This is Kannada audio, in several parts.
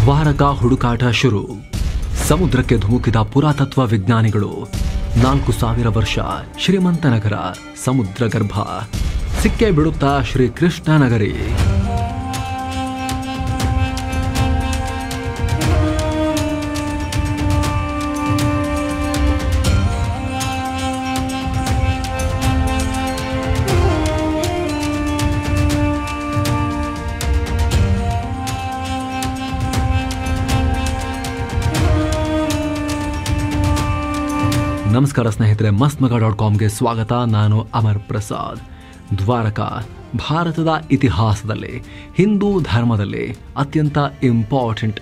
ದ್ವಾರಕಾ ಹುಡುಕಾಟ ಶುರು. ಸಮುದ್ರಕ್ಕೆ ಧುಮುಕಿದ ಪುರಾತತ್ವ ವಿಜ್ಞಾನಿಗಳು. 4000 ವರ್ಷ ಶ್ರೀಮಂತ ನಗರ ಸಮುದ್ರ ಗರ್ಭ. ಸಿಕ್ಕೆ ಬಿಡುತ್ತಾ ಶ್ರೀ ಕೃಷ್ಣ ನಗರಿ. ನಮಸ್ಕಾರ ಸ್ನೇಹಿತರೆ, mastmaga.comಗೆ ಸ್ವಾಗತ. ನಾನು ಅಮರ್ ಪ್ರಸಾದ್. ದ್ವಾರಕಾ ಭಾರತದ ಇತಿಹಾಸದಲ್ಲಿ, ಹಿಂದೂ ಧರ್ಮದಲ್ಲಿ ಅತ್ಯಂತ ಇಂಪಾರ್ಟೆಂಟ್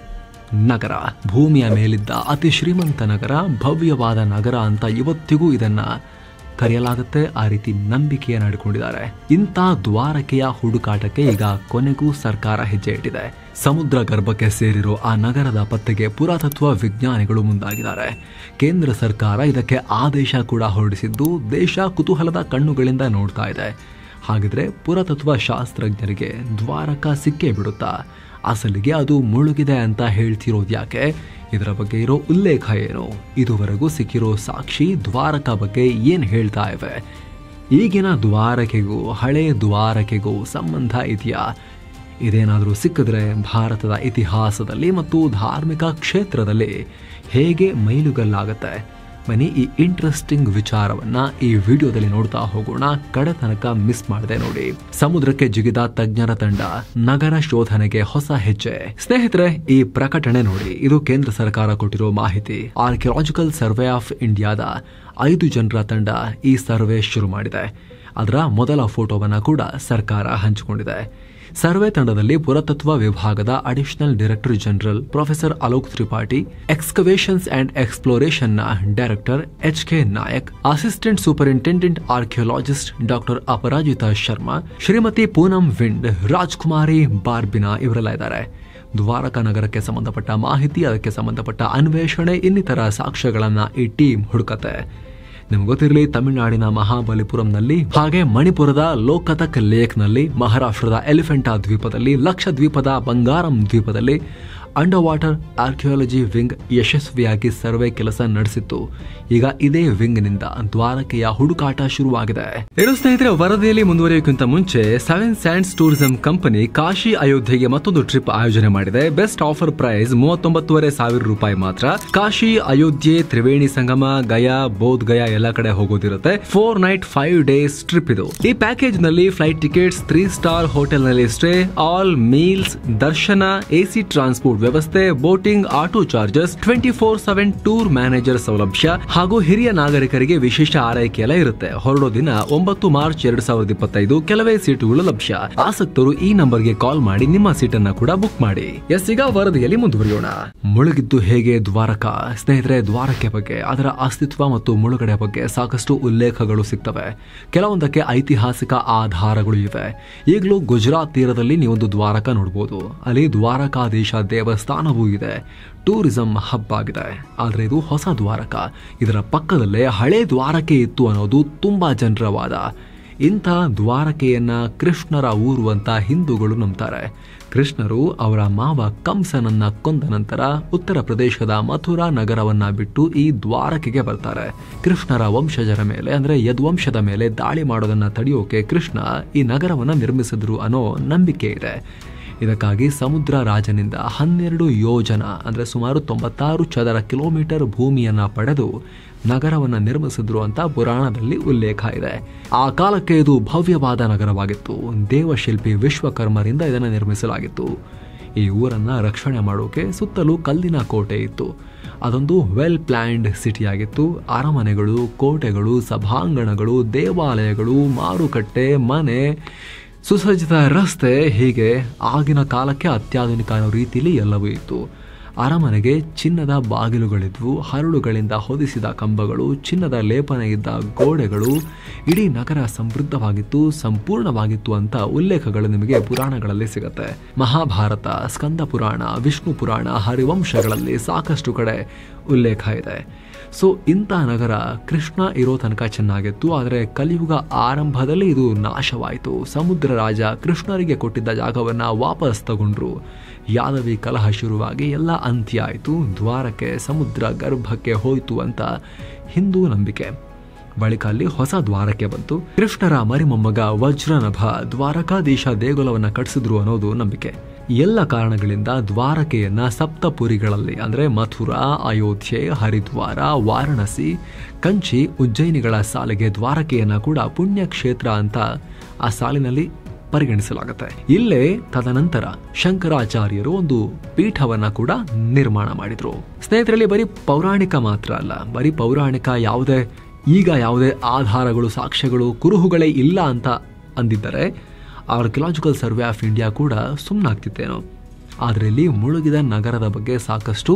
ನಗರ. ಭೂಮಿಯ ಮೇಲಿದ್ದ ಅತಿ ಶ್ರೀಮಂತ ನಗರ, ಭವ್ಯವಾದ ನಗರ ಅಂತ ಇವತ್ತಿಗೂ ಇದನ್ನ ಕರೆಯಲಾಗುತ್ತೆ. ಆ ರೀತಿ ನಂಬಿಕೆಯ ನಡ್ಕೊಂಡಿದ್ದಾರೆ. ಇಂಥ ದ್ವಾರಕೆಯ ಹುಡುಕಾಟಕ್ಕೆ ಈಗ ಕೊನೆಗೂ ಸರ್ಕಾರ ಹೆಜ್ಜೆ ಇಟ್ಟಿದೆ. ಸಮುದ್ರ ಗರ್ಭಕ್ಕೆ ಸೇರಿರೋ ಆ ನಗರದ ಪತ್ತೆಗೆ ಪುರಾತತ್ವ ವಿಜ್ಞಾನಿಗಳು ಮುಂದಾಗಿದ್ದಾರೆ. ಕೇಂದ್ರ ಸರ್ಕಾರ ಇದಕ್ಕೆ ಆದೇಶ ಕೂಡ ಹೊರಡಿಸಿದ್ದು ದೇಶ ಕುತೂಹಲದ ಕಣ್ಣುಗಳಿಂದ ನೋಡ್ತಾ ಇದೆ. ಹಾಗಿದ್ರೆ ಪುರಾತತ್ವ ಶಾಸ್ತ್ರಜ್ಞರಿಗೆ ದ್ವಾರಕಾ ಸಿಕ್ಕೇ ಬಿಡುತ್ತಾ? ಅಸಲಿಗೆ ಅದು ಮುಳುಗಿದೆ ಅಂತ ಹೇಳ್ತಿರೋದು ಯಾಕೆ? ಇದರ ಬಗ್ಗೆ ಇರೋ ಉಲ್ಲೇಖ ಏನು? ಇದುವರೆಗೂ ಸಿಕ್ಕಿರೋ ಸಾಕ್ಷಿ ದ್ವಾರಕಾ ಬಗ್ಗೆ ಏನು ಹೇಳ್ತಾ ಇವೆ? ಈಗಿನ ದ್ವಾರಕೆಗೂ ಹಳೆ ದ್ವಾರಕೆಗೂ ಸಂಬಂಧ ಇದೆಯಾ? ಇದೇನಾದರೂ ಸಿಕ್ಕಿದ್ರೆ ಭಾರತದ ಇತಿಹಾಸದಲ್ಲಿ ಮತ್ತು ಧಾರ್ಮಿಕ ಕ್ಷೇತ್ರದಲ್ಲಿ ಹೇಗೆ ಮೈಲುಗಲ್ಲಾಗುತ್ತೆ? ಬನ್ನಿ ಈ ಇಂಟ್ರೆಸ್ಟಿಂಗ್ ವಿಚಾರವನ್ನ ಈ ವಿಡಿಯೋದಲ್ಲಿ ನೋಡ್ತಾ ಹೋಗೋಣ. ಕಡೆ ತನಕ ಮಿಸ್ ಮಾಡದೆ ನೋಡಿ. ಸಮುದ್ರಕ್ಕೆ ಜಿಗಿದ ತಜ್ಞರ ತಂಡ, ನಗರ ಶೋಧನೆಗೆ ಹೊಸ ಹೆಜ್ಜೆ. ಸ್ನೇಹಿತರೆ, ಈ ಪ್ರಕಟಣೆ ನೋಡಿ. ಇದು ಕೇಂದ್ರ ಸರ್ಕಾರ ಕೊಟ್ಟಿರೋ ಮಾಹಿತಿ. ಆರ್ಕಿಯಾಲಜಿಕಲ್ ಸರ್ವೆ ಆಫ್ ಇಂಡಿಯಾದ 5 ಜನರ ತಂಡ ಈ ಸರ್ವೆ ಶುರು ಮಾಡಿದೆ. ಅದರ ಮೊದಲ ಫೋಟೋವನ್ನ ಕೂಡ ಸರ್ಕಾರ ಹಂಚಿಕೊಂಡಿದೆ. ಸರ್ವೆ ತಂಡದಲ್ಲಿ ಪುರಾತತ್ವ ವಿಭಾಗದ additional director general professor Alok Tripathi, excavations and exploration ನ director HK Nayak, assistant superintendent archaeologist doctor Aparajita Sharma, Shrimati Poonam ವಿಂಡ್, ರಾಜ್ಕುಮಾರಿ ಬಾರ್ಬಿನಾ ಇವರೆಲ್ಲ ಇದ್ದಾರೆ. ದ್ವಾರಕಾ ನಗರಕ್ಕೆ ಸಂಬಂಧಪಟ್ಟ ಮಾಹಿತಿ, ಅದಕ್ಕೆ ಸಂಬಂಧಪಟ್ಟ ಅನ್ವೇಷಣೆ, ಇನ್ನಿತರ ಸಾಕ್ಷ್ಯಗಳನ್ನ ಈ ಟೀಮ್ ಹುಡುಕತ್ತೆ. ನಿಮ್ಗೆ ಗೊತ್ತಿರಲಿ, ತಮಿಳುನಾಡಿನ ಮಹಾಬಲಿಪುರಂನಲ್ಲಿ, ಹಾಗೆ ಮಣಿಪುರದ ಲೋಕತಕ್ ಲೇಕ್ನಲ್ಲಿ, ಮಹಾರಾಷ್ಟ್ರದ ಎಲಿಫೆಂಟಾ ದ್ವೀಪದಲ್ಲಿ, ಲಕ್ಷದ್ವೀಪದ ಬಂಗಾರಂ ದ್ವೀಪದಲ್ಲಿ ಅಂಡರ್ ವಾಟರ್ ಆರ್ಕಿಯಾಲಜಿ ವಿಂಗ್ ಯಶಸ್ವಿಯಾಗಿ ಸರ್ವೆ ಕೆಲಸ ನಡೆಸಿತ್ತು. ಈಗ ಇದೇ ವಿಂಗ್ ನಿಂದ ದ್ವಾರಕೆಯ ಹುಡುಕಾಟ ಶುರುವಾಗಿದೆ. ಸ್ನೇಹಿತರೆ, ವರದಿಯಲ್ಲಿ ಮುಂದುವರಿಯೋಕ್ಕಿಂತ ಮುಂಚೆ 7 ಸ್ಯಾಂಡ್ಸ್ ಟೂರಿಸಂ ಕಂಪನಿ ಕಾಶಿ ಅಯೋಧ್ಯೆಗೆ ಮತ್ತೊಂದು ಟ್ರಿಪ್ ಆಯೋಜನೆ ಮಾಡಿದೆ. ಬೆಸ್ಟ್ ಆಫರ್ ಪ್ರೈಸ್ 39,500 ರೂಪಾಯಿ ಮಾತ್ರ. ಕಾಶಿ, ಅಯೋಧ್ಯೆ, ತ್ರಿವೇಣಿ ಸಂಗಮ, ಗಯಾ, ಬೋಧ್ ಗಯಾ ಎಲ್ಲ ಕಡೆ ಹೋಗೋದಿರುತ್ತೆ. 4 ನೈಟ್ 5 ಡೇಸ್ ಟ್ರಿಪ್ ಇದು. ಈ ಪ್ಯಾಕೇಜ್ ನಲ್ಲಿ ಫ್ಲೈಟ್ ಟಿಕೆಟ್ಸ್, 3 ಸ್ಟಾರ್ ಹೋಟೆಲ್ ನಲ್ಲಿ ಸ್ಟೇ, ಆಲ್ ಮೀಲ್ಸ್, ದರ್ಶನ, AC ಟ್ರಾನ್ಸ್ಪೋರ್ಟ್ ವ್ಯವಸ್ಥೆ, boating, auto charges, 24/7 tour manager ಸೌಲಭ್ಯ ಹಾಗೂ ಹಿರಿಯ ನಾಗರಿಕರಿಗೆ ವಿಶೇಷ ಆರೈಕೆ ಎಲ್ಲ ಇರುತ್ತೆ. ಹೊರಡೋ ದಿನ 9 ಮಾರ್ಚ್ 2025. ಕೆಲವೇ ಸೀಟುಗಳು ಲಭ್ಯ. ಆಸಕ್ತರು ಈ ನಂಬರ್ಗೆ ಕಾಲ್ ಮಾಡಿ ನಿಮ್ಮ ಸೀಟನ್ನ ಕೂಡ ಬುಕ್ ಮಾಡಿ. ಈಗ ವರದಿಯಲ್ಲಿ ಮುಂದುವರಿಯೋಣ. ಮುಳುಗಿದ್ದು ಹೇಗೆ ದ್ವಾರಕಾ? ಸ್ನೇಹಿತರೆ, ದ್ವಾರಕೆ ಬಗ್ಗೆ, ಅದರ ಅಸ್ತಿತ್ವ ಮತ್ತು ಮುಳುಗಡೆ ಬಗ್ಗೆ ಸಾಕಷ್ಟು ಉಲ್ಲೇಖಗಳು ಸಿಗ್ತವೆ. ಕೆಲವೊಂದಕ್ಕೆ ಐತಿಹಾಸಿಕ ಆಧಾರಗಳು ಇವೆ. ಈಗಲೂ ಗುಜರಾತ್ ತೀರದಲ್ಲಿ ನೀವೊಂದು ದ್ವಾರಕಾ ನೋಡಬಹುದು. ಅಲ್ಲಿ ದ್ವಾರಕಾಧೀಶ ದೇವಸ್ಥಾನವೂ ಇದೆ. ಟೂರಿಸಂ ಹಬ್ ಆಗಿದೆ. ಆದ್ರೆ ಇದು ಹೊಸ ದ್ವಾರಕಾ. ಇದರ ಪಕ್ಕದಲ್ಲೇ ಹಳೆ ದ್ವಾರಕೆ ಇತ್ತು ಅನ್ನೋದು ತುಂಬಾ ಜನರ ವಾದ. ಇಂಥ ದ್ವಾರಕೆಯನ್ನ ಕೃಷ್ಣರ ಊರು ಅಂತ ಹಿಂದೂಗಳು ನಂಬ್ತಾರೆ. ಕೃಷ್ಣರು ಅವರ ಮಾವ ಕಂಸನನ್ನ ಕೊಂದ ನಂತರ ಉತ್ತರ ಪ್ರದೇಶದ ಮಥುರಾ ನಗರವನ್ನ ಬಿಟ್ಟು ಈ ದ್ವಾರಕೆಗೆ ಬರ್ತಾರೆ. ಕೃಷ್ಣರ ವಂಶಜರ ಮೇಲೆ, ಅಂದ್ರೆ ಯದುವಂಶದ ಮೇಲೆ ದಾಳಿ ಮಾಡೋದನ್ನ ತಡೆಯೋಕೆ ಕೃಷ್ಣ ಈ ನಗರವನ್ನ ನಿರ್ಮಿಸಿದ್ರು ಅನ್ನೋ ನಂಬಿಕೆ ಇದೆ. ಇದಕ್ಕಾಗಿ ಸಮುದ್ರ ರಾಜನಿಂದ 12 ಯೋಜನ ಅಂದ್ರೆ ಸುಮಾರು 96 ಚದರ ಕಿಲೋಮೀಟರ್ ಭೂಮಿಯನ್ನ ಪಡೆದು ನಗರವನ್ನ ನಿರ್ಮಿಸಿದ್ರು ಅಂತ ಪುರಾಣದಲ್ಲಿ ಉಲ್ಲೇಖ ಇದೆ. ಆ ಕಾಲಕ್ಕೆ ಇದು ಭವ್ಯವಾದ ನಗರವಾಗಿತ್ತು. ದೇವಶಿಲ್ಪಿ ವಿಶ್ವಕರ್ಮರಿಂದ ಇದನ್ನು ನಿರ್ಮಿಸಲಾಗಿತ್ತು. ಈ ಊರನ್ನ ರಕ್ಷಣೆ ಮಾಡೋಕೆ ಸುತ್ತಲೂ ಕಲ್ಲಿನ ಕೋಟೆ ಇತ್ತು. ಅದೊಂದು ವೆಲ್ ಪ್ಲಾನ್ಡ್ ಸಿಟಿಯಾಗಿತ್ತು. ಅರಮನೆಗಳು, ಕೋಟೆಗಳು, ಸಭಾಂಗಣಗಳು, ದೇವಾಲಯಗಳು, ಮಾರುಕಟ್ಟೆ, ಮನೆ, ಸುಸಜ್ಜಿತ ರಸ್ತೆ, ಹೀಗೆ ಆಗಿನ ಕಾಲಕ್ಕೆ ಅತ್ಯಾಧುನಿಕ ಅನ್ನೋ ರೀತಿಯಲ್ಲಿ ಎಲ್ಲವೂ ಇತ್ತು. ಅರಮನೆಗೆ ಚಿನ್ನದ ಬಾಗಿಲುಗಳಿದ್ವು, ಹರಳುಗಳಿಂದ ಹೊದಿಸಿದ ಕಂಬಗಳು, ಚಿನ್ನದ ಲೇಪನ ಇದ್ದ ಗೋಡೆಗಳು. ಇಡೀ ನಗರ ಸಮೃದ್ಧವಾಗಿತ್ತು, ಸಂಪೂರ್ಣವಾಗಿತ್ತು ಅಂತ ಉಲ್ಲೇಖಗಳು ನಿಮಗೆ ಪುರಾಣಗಳಲ್ಲಿ ಸಿಗುತ್ತೆ. ಮಹಾಭಾರತ, ಸ್ಕಂದ ಪುರಾಣ, ವಿಷ್ಣು ಪುರಾಣ, ಹರಿವಂಶಗಳಲ್ಲಿ ಸಾಕಷ್ಟು ಕಡೆ ಉಲ್ಲೇಖ ಇದೆ. ಸೊ ಇಂಥ ನಗರ ಕೃಷ್ಣ ಇರೋ ತನಕ ಚೆನ್ನಾಗಿತ್ತು. ಆದರೆ ಕಲಿಯುಗ ಆರಂಭದಲ್ಲಿ ಇದು ನಾಶವಾಯಿತು. ಸಮುದ್ರ ರಾಜ ಕೃಷ್ಣರಿಗೆ ಕೊಟ್ಟಿದ್ದ ಜಾಗವನ್ನು ವಾಪಸ್ ತಗೊಂಡ್ರು. ಯಾದವಿ ಕಲಹ ಶುರುವಾಗಿ ಎಲ್ಲ ಅಂತ್ಯ ಆಯಿತು. ದ್ವಾರಕೆ ಸಮುದ್ರ ಗರ್ಭಕ್ಕೆ ಹೋಯಿತು ಅಂತ ಹಿಂದೂ ನಂಬಿಕೆ. ಬಳಿಕ ಅಲ್ಲಿ ಹೊಸ ದ್ವಾರಕೆ ಬಂತು. ಕೃಷ್ಣರ ಮರಿಮೊಮ್ಮಗ ವಜ್ರನಭ ದ್ವಾರಕಾಧೀಶ ದೇಗುಲವನ್ನು ಕಟ್ಟಿಸಿದ್ರು ಅನ್ನೋದು ನಂಬಿಕೆ. ಎಲ್ಲ ಕಾರಣಗಳಿಂದ ದ್ವಾರಕೆಯನ್ನ ಸಪ್ತಪುರಿಗಳಲ್ಲಿ ಅಂದರೆ ಮಥುರಾ, ಅಯೋಧ್ಯೆ, ಹರಿದ್ವಾರ, ವಾರಣಾಸಿ, ಕಂಚಿ, ಉಜ್ಜಯಿನಿಗಳ ಸಾಲಿಗೆ ದ್ವಾರಕೆಯನ್ನ ಕೂಡ ಪುಣ್ಯಕ್ಷೇತ್ರ ಅಂತ ಆ ಸಾಲಿನಲ್ಲಿ ಪರಿಗಣಿಸಲಾಗುತ್ತೆ. ಇಲ್ಲೇ ತದನಂತರ ಶಂಕರಾಚಾರ್ಯರು ಒಂದು ಪೀಠವನ್ನ ಕೂಡ ನಿರ್ಮಾಣ ಮಾಡಿದ್ರು. ಸ್ನೇಹಿತರಲ್ಲಿ ಬರೀ ಪೌರಾಣಿಕ ಮಾತ್ರ ಅಲ್ಲ, ಬರೀ ಪೌರಾಣಿಕ ಈಗ ಯಾವುದೇ ಆಧಾರಗಳು, ಸಾಕ್ಷ್ಯಗಳು, ಕುರುಹುಗಳೇ ಇಲ್ಲ ಅಂತ ಅಂದಿದ್ದರೆ ಆರ್ಕಿಯಾಲಜಿಕಲ್ ಸರ್ವೆ ಆಫ್ ಇಂಡಿಯಾ ಕೂಡ ಸುಮ್ಮನಾಗ್ತಿತ್ತೇನೋ. ಆದರೆ ಇಲ್ಲಿ ಮುಳುಗಿದ ನಗರದ ಬಗ್ಗೆ ಸಾಕಷ್ಟು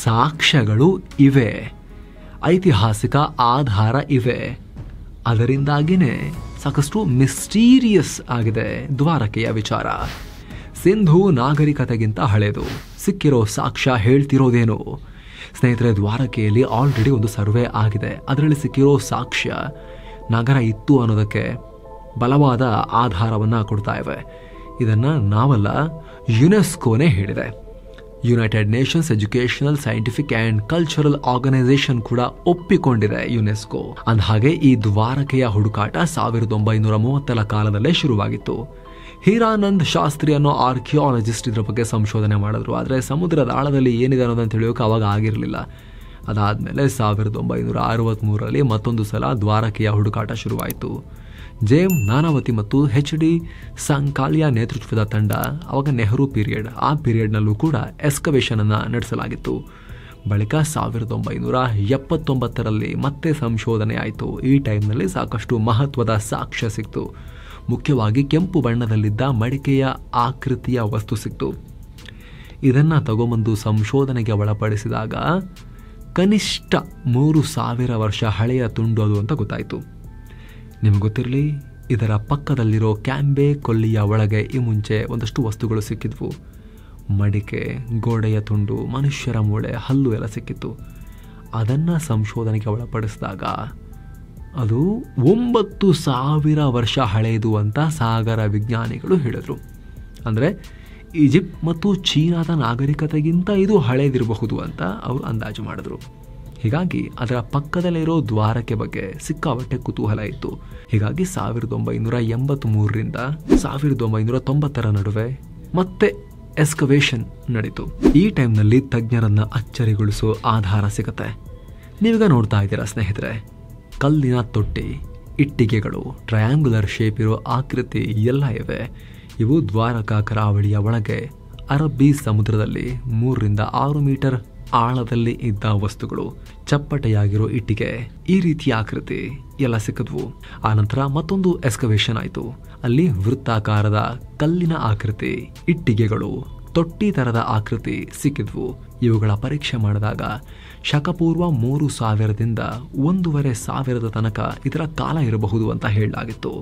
ಸಾಕ್ಷ್ಯಗಳು ಇವೆ, ಐತಿಹಾಸಿಕ ಆಧಾರ ಇವೆ. ಅದರಿಂದಾಗಿನೇ ಸಾಕಷ್ಟು ಮಿಸ್ಟೀರಿಯಸ್ ಆಗಿದೆ ದ್ವಾರಕೆಯ ವಿಚಾರ. ಸಿಂಧೂ ನಾಗರಿಕತೆಗಿಂತ ಹಳೆಯದು. ಸಿಕ್ಕಿರೋ ಸಾಕ್ಷ್ಯ ಹೇಳ್ತಿರೋದೇನು? ಸ್ನೇಹಿತರೆ, ದ್ವಾರಕೆಯಲ್ಲಿ ಆಲ್ರೆಡಿ ಒಂದು ಸರ್ವೆ ಆಗಿದೆ. ಅದರಲ್ಲಿ ಸಿಕ್ಕಿರೋ ಸಾಕ್ಷ್ಯ ನಗರ ಇತ್ತು ಅನ್ನೋದಕ್ಕೆ ಬಲವಾದ ಆಧಾರವನ್ನು ಕೊಡ್ತಾ ಇವೆ. ಇದನ್ನು ನಾವಲ್ಲ, ಯುನೆಸ್ಕೋನೇ ಹೇಳಿದೆ. United Nations Educational, Scientific and Cultural Organisation ಕೂಡ ಒಪ್ಪಿಕೊಂಡಿದೆ ಯುನೆಸ್ಕೋ. ಅಂದಹಾಗೆ ಈ ದ್ವಾರಕೆಯ ಹುಡುಕಾಟ 1930ರ ಕಾಲದಲ್ಲೇ ಶುರುವಾಗಿತ್ತು. ಹೀರಾನಂದ್ ಶಾಸ್ತ್ರಿ ಅನ್ನೋ ಆರ್ಕಿಯಾಲಜಿಸ್ಟ್ ಇದರ ಬಗ್ಗೆ ಸಂಶೋಧನೆ ಮಾಡಿದ್ರು. ಆದರೆ ಸಮುದ್ರದ ಆಳದಲ್ಲಿ ಏನಿದೆ ಅನ್ನೋದನ್ನು ತಿಳಿಯೋಕೆ ಅವಾಗ ಆಗಿರಲಿಲ್ಲ. ಅದಾದಮೇಲೆ 1963ರಲ್ಲಿ ಮತ್ತೊಂದು ಸಲ ದ್ವಾರಕೆಯ ಹುಡುಕಾಟ ಶುರುವಾಯಿತು. ಜೇಮ್ ನಾನಾವತಿ ಮತ್ತು HD ಸಂಕಾಲಿಯಾ ನೇತೃತ್ವದ ತಂಡ, ಅವಾಗ ನೆಹರು ಪೀರಿಯಡ್, ಆ ಪೀರಿಯಡ್ನಲ್ಲೂ ಕೂಡ ಎಕ್ಸ್ಕವೇಷನ್ ಅನ್ನು ನಡೆಸಲಾಗಿತ್ತು. ಬಳಿಕ 1979ರಲ್ಲಿ ಮತ್ತೆ ಸಂಶೋಧನೆ ಆಯಿತು. ಈ ಟೈಮ್ನಲ್ಲಿ ಸಾಕಷ್ಟು ಮಹತ್ವದ ಸಾಕ್ಷ್ಯ ಸಿಕ್ತು. ಮುಖ್ಯವಾಗಿ ಕೆಂಪು ಬಣ್ಣದಲ್ಲಿದ್ದ ಮಡಿಕೆಯ ಆಕೃತಿಯ ವಸ್ತು ಸಿಕ್ತು. ಇದನ್ನು ತಗೊಂಬಂದು ಸಂಶೋಧನೆಗೆ ಒಳಪಡಿಸಿದಾಗ ಕನಿಷ್ಠ 3000 ವರ್ಷ ಹಳೆಯ ತುಂಡು ಅದು ಅಂತ ಗೊತ್ತಾಯಿತು. ನಿಮಗೆ ಗೊತ್ತಿರಲಿ, ಇದರ ಪಕ್ಕದಲ್ಲಿರೋ ಕ್ಯಾಂಬೆ ಕೊಲ್ಲಿಯ ಒಳಗೆ ಈ ಮುಂಚೆ ಒಂದಷ್ಟು ವಸ್ತುಗಳು ಸಿಕ್ಕಿದ್ವು. ಮಡಿಕೆ, ಗೋಡೆಯ ತುಂಡು, ಮನುಷ್ಯರ ಮೂಳೆ, ಹಲ್ಲು ಎಲ್ಲ ಸಿಕ್ಕಿತ್ತು. ಅದನ್ನು ಸಂಶೋಧನೆಗೆ ಒಳಪಡಿಸಿದಾಗ ಅದು 9000 ವರ್ಷ ಹಳೆಯದು ಅಂತ ಸಾಗರ ವಿಜ್ಞಾನಿಗಳು ಹೇಳಿದರು. ಅಂದರೆ ಈಜಿಪ್ಟ್ ಮತ್ತು ಚೀನಾದ ನಾಗರಿಕತೆಗಿಂತ ಇದು ಹಳೆಯದಿರಬಹುದು ಅಂತ ಅವರು ಅಂದಾಜು ಮಾಡಿದ್ರು. ಹೀಗಾಗಿ ಅದರ ಪಕ್ಕದಲ್ಲಿರೋ ದ್ವಾರಕೆ ಬಗ್ಗೆ ಸಿಕ್ಕಾಪಟ್ಟೆ ಕುತೂಹಲ ಇತ್ತು. ಹೀಗಾಗಿ 1983ರಿಂದ 1990ರ ನಡುವೆ ಮತ್ತೆ ಎಕ್ಸ್ಕವೇಷನ್ ನಡೀತು. ಈ ಟೈಮ್ನಲ್ಲಿ ತಜ್ಞರನ್ನ ಅಚ್ಚರಿಗೊಳಿಸೋ ಆಧಾರ ಸಿಗುತ್ತೆ. ನೀವೀಗ ನೋಡ್ತಾ ಇದ್ದೀರಾ ಸ್ನೇಹಿತರೆ, ಕಲ್ಲಿನ ತೊಟ್ಟಿ, ಇಟ್ಟಿಗೆಗಳು, ಟ್ರಯಾಂಗುಲರ್ ಶೇಪ್ ಇರೋ ಆಕೃತಿ ಎಲ್ಲ ಇವೆ. ಇವು ದ್ವಾರಕಾ ಕರಾವಳಿಯ ಒಳಗೆ ಅರಬ್ಬಿ ಸಮುದ್ರದಲ್ಲಿ 3 ರಿಂದ 6 ಮೀಟರ್ ಆಳದಲ್ಲಿ ಇದ್ದ ವಸ್ತುಗಳು. ಚಪ್ಪಟೆಯಾಗಿರೋ ಇಟ್ಟಿಗೆ, ಈ ರೀತಿಯ ಆಕೃತಿ ಎಲ್ಲ ಸಿಕ್ಕಿದ್ವು. ಆನಂತರ ಮತ್ತೊಂದು ಎಕ್ಸ್ಕವೇಷನ್ ಆಯಿತು. ಅಲ್ಲಿ ವೃತ್ತಾಕಾರದ ಕಲ್ಲಿನ ಆಕೃತಿ, ಇಟ್ಟಿಗೆಗಳು, ತೊಟ್ಟಿ ತರದ ಆಕೃತಿ ಸಿಕ್ಕಿದ್ವು. ಇವುಗಳ ಪರೀಕ್ಷೆ ಮಾಡಿದಾಗ ಶಕಪೂರ್ವ 3000ದಿಂದ 1500 ತನಕ ಇದರ ಕಾಲ ಇರಬಹುದು ಅಂತ ಹೇಳಲಾಗಿತ್ತು.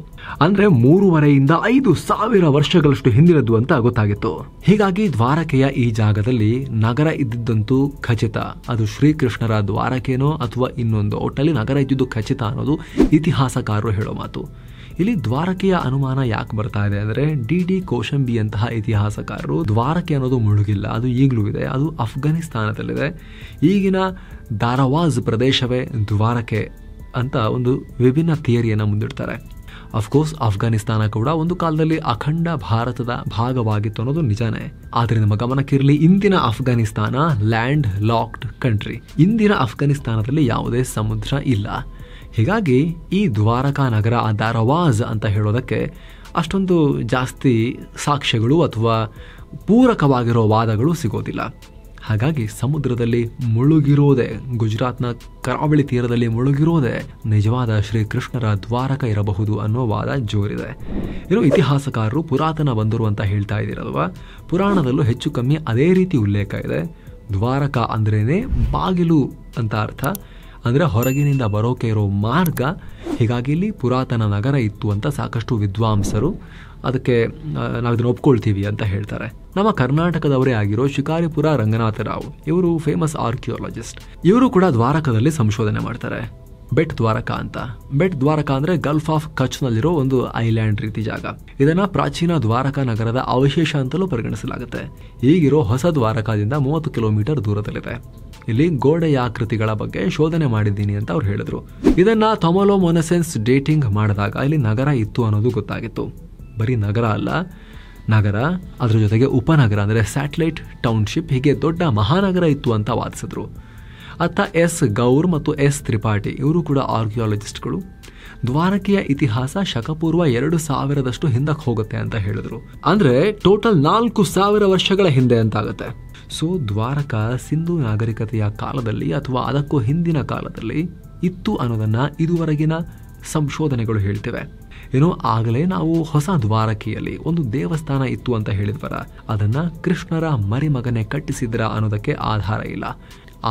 ಅಂದ್ರೆ 3500ರಿಂದ 5000 ವರ್ಷಗಳಷ್ಟು ಹಿಂದಿನದ್ದು ಅಂತ ಗೊತ್ತಾಗಿತ್ತು. ಹೀಗಾಗಿ ದ್ವಾರಕೆಯ ಈ ಜಾಗದಲ್ಲಿ ನಗರ ಇದ್ದಿದ್ದಂತೂ ಖಚಿತ. ಅದು ಶ್ರೀಕೃಷ್ಣರ ದ್ವಾರಕೆನೋ ಅಥವಾ ಇನ್ನೊಂದು, ಒಟ್ಟಲ್ಲಿ ನಗರ ಇದ್ದಿದ್ದು ಖಚಿತ ಅನ್ನೋದು ಇತಿಹಾಸಕಾರರು ಹೇಳೋ ಮಾತು. ಇಲ್ಲಿ ದ್ವಾರಕೆಯ ಅನುಮಾನ ಯಾಕೆ ಬರ್ತಾ ಇದೆ ಅಂದರೆ, D.D. ಕೋಶಂಬಿ ಅಂತಹ ಇತಿಹಾಸಕಾರರು ದ್ವಾರಕೆ ಅನ್ನೋದು ಮುಳುಗಿಲ್ಲ, ಅದು ಈಗಲೂ ಇದೆ, ಅದು ಅಫ್ಘಾನಿಸ್ತಾನದಲ್ಲಿದೆ, ಈಗಿನ ದಾರವಾಜ್ ಪ್ರದೇಶವೇ ದ್ವಾರಕೆ ಅಂತ ಒಂದು ವಿಭಿನ್ನ ಥಿಯರಿಯನ್ನು ಮುಂದಿಡ್ತಾರೆ. ಅಫ್ಕೋರ್ಸ್ ಅಫ್ಘಾನಿಸ್ತಾನ ಕೂಡ ಒಂದು ಕಾಲದಲ್ಲಿ ಅಖಂಡ ಭಾರತದ ಭಾಗವಾಗಿತ್ತು ಅನ್ನೋದು ನಿಜಾನೇ. ಆದರೆ ನಮ್ಮ ಗಮನಕ್ಕಿರಲಿ, ಇಂದಿನ ಅಫ್ಘಾನಿಸ್ತಾನ ಲ್ಯಾಂಡ್ ಲಾಕ್ಡ್ ಕಂಟ್ರಿ. ಇಂದಿನ ಅಫ್ಘಾನಿಸ್ತಾನದಲ್ಲಿ ಯಾವುದೇ ಸಮುದ್ರ ಇಲ್ಲ. ಹೀಗಾಗಿ ಈ ದ್ವಾರಕಾ ನಗರ ದಾರವಾಜ್ ಅಂತ ಹೇಳೋದಕ್ಕೆ ಅಷ್ಟೊಂದು ಜಾಸ್ತಿ ಸಾಕ್ಷ್ಯಗಳು ಅಥವಾ ಪೂರಕವಾಗಿರೋ ವಾದಗಳು ಸಿಗೋದಿಲ್ಲ. ಹಾಗಾಗಿ ಸಮುದ್ರದಲ್ಲಿ ಮುಳುಗಿರೋದೇ, ಗುಜರಾತ್ನ ಕರಾವಳಿ ತೀರದಲ್ಲಿ ಮುಳುಗಿರೋದೇ ನಿಜವಾದ ಶ್ರೀಕೃಷ್ಣರ ದ್ವಾರಕ ಇರಬಹುದು ಅನ್ನೋ ವಾದ ಜೋರಿದೆ. ಇನ್ನು ಇತಿಹಾಸಕಾರರು ಪುರಾತನ ಬಂದರು ಅಂತ ಹೇಳ್ತಾ ಇದ್ದೀರಲ್ವಾ, ಪುರಾಣದಲ್ಲೂ ಹೆಚ್ಚು ಕಮ್ಮಿ ಅದೇ ರೀತಿ ಉಲ್ಲೇಖ ಇದೆ. ದ್ವಾರಕ ಅಂದ್ರೇನೆ ಬಾಗಿಲು ಅಂತ ಅರ್ಥ, ಅಂದರೆ ಹೊರಗಿನಿಂದ ಬರೋಕೆ ಇರೋ ಮಾರ್ಗ. ಹೀಗಾಗಿ ಇಲ್ಲಿ ಪುರಾತನ ನಗರ ಇತ್ತು ಅಂತ ಸಾಕಷ್ಟು ವಿದ್ವಾಂಸರು ಅದಕ್ಕೆ ನಾವಿದನ್ನು ಒಪ್ಕೊಳ್ತೀವಿ ಅಂತ ಹೇಳ್ತಾರೆ. ನಮ್ಮ ಕರ್ನಾಟಕದವರೇ ಆಗಿರೋ ಶಿಕಾರಿಪುರ ರಂಗನಾಥರಾವ್ ಇವರು ಫೇಮಸ್ ಆರ್ಕಿಯಾಲಜಿಸ್ಟ್. ಇವರು ಕೂಡ ದ್ವಾರಕದಲ್ಲಿ ಸಂಶೋಧನೆ ಮಾಡ್ತಾರೆ. ಬೆಟ್ ದ್ವಾರಕಾ ಅಂತ. ಬೆಟ್ ದ್ವಾರಕಾ ಅಂದ್ರೆ ಗಲ್ಫ್ ಆಫ್ ಕಚ್ ನಲ್ಲಿರೋ ಒಂದು ಐಲ್ಯಾಂಡ್ ರೀತಿ ಜಾಗ. ಇದನ್ನ ಪ್ರಾಚೀನ ದ್ವಾರಕಾ ನಗರದ ಅವಶೇಷ ಅಂತಲೂ ಪರಿಗಣಿಸಲಾಗುತ್ತೆ. ಈಗಿರೋ ಹೊಸ ದ್ವಾರಕಾದಿಂದ 30 ಕಿಲೋಮೀಟರ್ ದೂರದಲ್ಲಿದೆ. ಇಲ್ಲಿ ಗೋಡೆಯಾಕೃತಿಗಳ ಬಗ್ಗೆ ಶೋಧನೆ ಮಾಡಿದ್ದೀನಿ ಅಂತ ಅವ್ರು ಹೇಳಿದ್ರು. ಇದನ್ನ ಥೊಮೊಲೊಮೊನೆಸೆನ್ಸ್ ಡೇಟಿಂಗ್ ಮಾಡಿದಾಗ ಇಲ್ಲಿ ನಗರ ಇತ್ತು ಅನ್ನೋದು ಗೊತ್ತಾಗಿತ್ತು. ಬರೀ ನಗರ ಅಲ್ಲ, ನಗರ ಅದ್ರ ಜೊತೆಗೆ ಉಪನಗರ ಅಂದ್ರೆ ಸ್ಯಾಟಲೈಟ್ ಟೌನ್ಶಿಪ್, ಹೀಗೆ ದೊಡ್ಡ ಮಹಾನಗರ ಇತ್ತು ಅಂತ ವಾದಿಸಿದ್ರು. ಅತ್ತ ಎಸ್ ಗೌರ್ ಮತ್ತು ಎಸ್ ತ್ರಿಪಾಠಿ ಇವರು ಕೂಡ ಆರ್ಕಿಯಾಲಜಿಸ್ಟ್ಗಳು. ದ್ವಾರಕೆಯ ಇತಿಹಾಸ ಶಕಪೂರ್ವ 2000 ಹಿಂದಕ್ಕೆ ಹೋಗುತ್ತೆ ಅಂತ ಹೇಳಿದ್ರು. ಅಂದ್ರೆ ಟೋಟಲ್ 4000 ವರ್ಷಗಳ ಹಿಂದೆ ಅಂತ ಆಗುತ್ತೆ. ಸೊ ದ್ವಾರಕ ಸಿಂಧೂ ನಾಗರಿಕತೆಯ ಕಾಲದಲ್ಲಿ ಅಥವಾ ಅದಕ್ಕೂ ಹಿಂದಿನ ಕಾಲದಲ್ಲಿ ಇತ್ತು ಅನ್ನೋದನ್ನ ಇದುವರೆಗಿನ ಸಂಶೋಧನೆಗಳು ಹೇಳ್ತಿವೆ. ಏನೋ ಆಗಲೇ ನಾವು ಹೊಸ ದ್ವಾರಕೆಯಲ್ಲಿ ಒಂದು ದೇವಸ್ಥಾನ ಇತ್ತು ಅಂತ ಹೇಳಿದ್ವರ, ಅದನ್ನ ಕೃಷ್ಣರ ಮರಿಮಗನೆ ಕಟ್ಟಿಸಿದ್ರ ಅನ್ನೋದಕ್ಕೆ ಆಧಾರ ಇಲ್ಲ.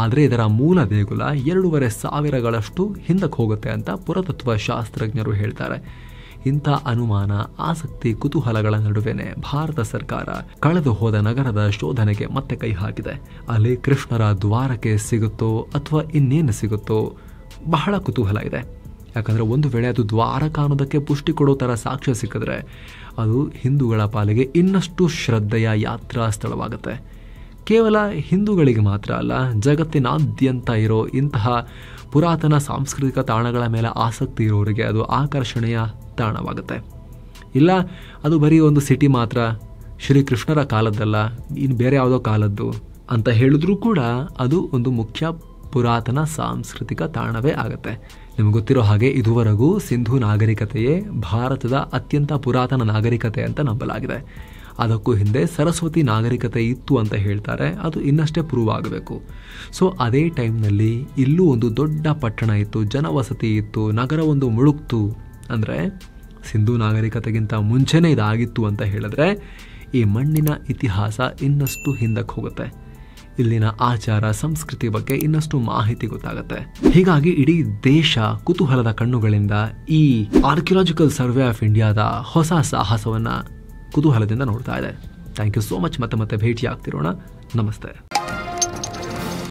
ಆದರೆ ಇದರ ಮೂಲ ದೇಗುಲ 2500 ಹಿಂದಕ್ಕೆ ಹೋಗುತ್ತೆ ಅಂತ ಪುರಾತತ್ವ ಶಾಸ್ತ್ರಜ್ಞರು ಹೇಳ್ತಾರೆ. ಇಂಥ ಅನುಮಾನ, ಆಸಕ್ತಿ, ಕುತೂಹಲಗಳ ನಡುವೆನೆ ಭಾರತ ಸರ್ಕಾರ ಕಳೆದು ಹೋದ ನಗರದ ಶೋಧನೆಗೆ ಮತ್ತೆ ಕೈ ಹಾಕಿದೆ. ಅಲ್ಲಿ ಕೃಷ್ಣರ ದ್ವಾರಕೆ ಸಿಗುತ್ತೋ ಅಥವಾ ಇನ್ನೇನು ಸಿಗುತ್ತೋ ಬಹಳ ಕುತೂಹಲ ಇದೆ. ಯಾಕಂದ್ರೆ ಒಂದು ವೇಳೆ ಅದು ದ್ವಾರಕ ಅನ್ನೋದಕ್ಕೆ ಪುಷ್ಟಿ ಕೊಡೋ ತರ ಸಾಕ್ಷ್ಯ ಸಿಕ್ಕಿದ್ರೆ ಅದು ಹಿಂದೂಗಳ ಪಾಲಿಗೆ ಇನ್ನಷ್ಟು ಶ್ರದ್ಧೆಯ ಯಾತ್ರಾ ಸ್ಥಳವಾಗುತ್ತೆ. ಕೇವಲ ಹಿಂದೂಗಳಿಗೆ ಮಾತ್ರ ಅಲ್ಲ, ಜಗತ್ತಿನಾದ್ಯಂತ ಇರೋ ಇಂತಹ ಪುರಾತನ ಸಾಂಸ್ಕೃತಿಕ ತಾಣಗಳ ಮೇಲೆ ಆಸಕ್ತಿ ಇರೋರಿಗೆ ಅದು ಆಕರ್ಷಣೆಯ ತಾಣವಾಗುತ್ತೆ. ಇಲ್ಲ ಅದು ಬರೀ ಒಂದು ಸಿಟಿ ಮಾತ್ರ, ಶ್ರೀಕೃಷ್ಣರ ಕಾಲದ್ದಲ್ಲ, ಇನ್ನು ಬೇರೆ ಯಾವುದೋ ಕಾಲದ್ದು ಅಂತ ಹೇಳಿದ್ರೂ ಕೂಡ ಅದು ಒಂದು ಮುಖ್ಯ ಪುರಾತನ ಸಾಂಸ್ಕೃತಿಕ ತಾಣವೇ ಆಗುತ್ತೆ. ನಿಮ್ಗೆ ಗೊತ್ತಿರೋ ಹಾಗೆ ಇದುವರೆಗೂ ಸಿಂಧೂ ನಾಗರಿಕತೆಯೇ ಭಾರತದ ಅತ್ಯಂತ ಪುರಾತನ ನಾಗರಿಕತೆ ಅಂತ ನಂಬಲಾಗಿದೆ. ಅದಕ್ಕೂ ಹಿಂದೆ ಸರಸ್ವತಿ ನಾಗರಿಕತೆ ಇತ್ತು ಅಂತ ಹೇಳ್ತಾರೆ. ಅದು ಇನ್ನಷ್ಟೇ ಪ್ರೂವ್ ಆಗಬೇಕು. ಸೊ ಅದೇ ಟೈಮ್ನಲ್ಲಿ ಇಲ್ಲೂ ಒಂದು ದೊಡ್ಡ ಪಟ್ಟಣ ಇತ್ತು, ಜನವಸತಿ ಇತ್ತು, ನಗರ ಒಂದು ಮುಳುಗ್ತು. ಅಂದರೆ ಸಿಂಧೂ ನಾಗರಿಕತೆಗಿಂತ ಮುಂಚೆನೇ ಇದಾಗಿತ್ತು ಅಂತ ಹೇಳಿದ್ರೆ ಈ ಮಣ್ಣಿನ ಇತಿಹಾಸ ಇನ್ನಷ್ಟು ಹಿಂದಕ್ಕೆ ಹೋಗುತ್ತೆ. ಇಲ್ಲಿನ ಆಚಾರ ಸಂಸ್ಕೃತಿ ಬಗ್ಗೆ ಇನ್ನಷ್ಟು ಮಾಹಿತಿ ಗೊತ್ತಾಗುತ್ತೆ. ಹೀಗಾಗಿ ಇಡೀ ದೇಶ ಕುತೂಹಲದ ಕಣ್ಣುಗಳಿಂದ ಈ ಆರ್ಕಿಯಾಲಜಿಕಲ್ ಸರ್ವೆ ಆಫ್ ಇಂಡಿಯಾದ ಹೊಸ ಸಾಹಸವನ್ನ ಕುತೂಹಲದಿಂದ ನೋಡ್ತಾ ಇದೆ. Thank you so much. ಮತ್ತೆ ಭೇಟಿ ಆಗ್ತಿರೋಣ. ನಮಸ್ತೆ.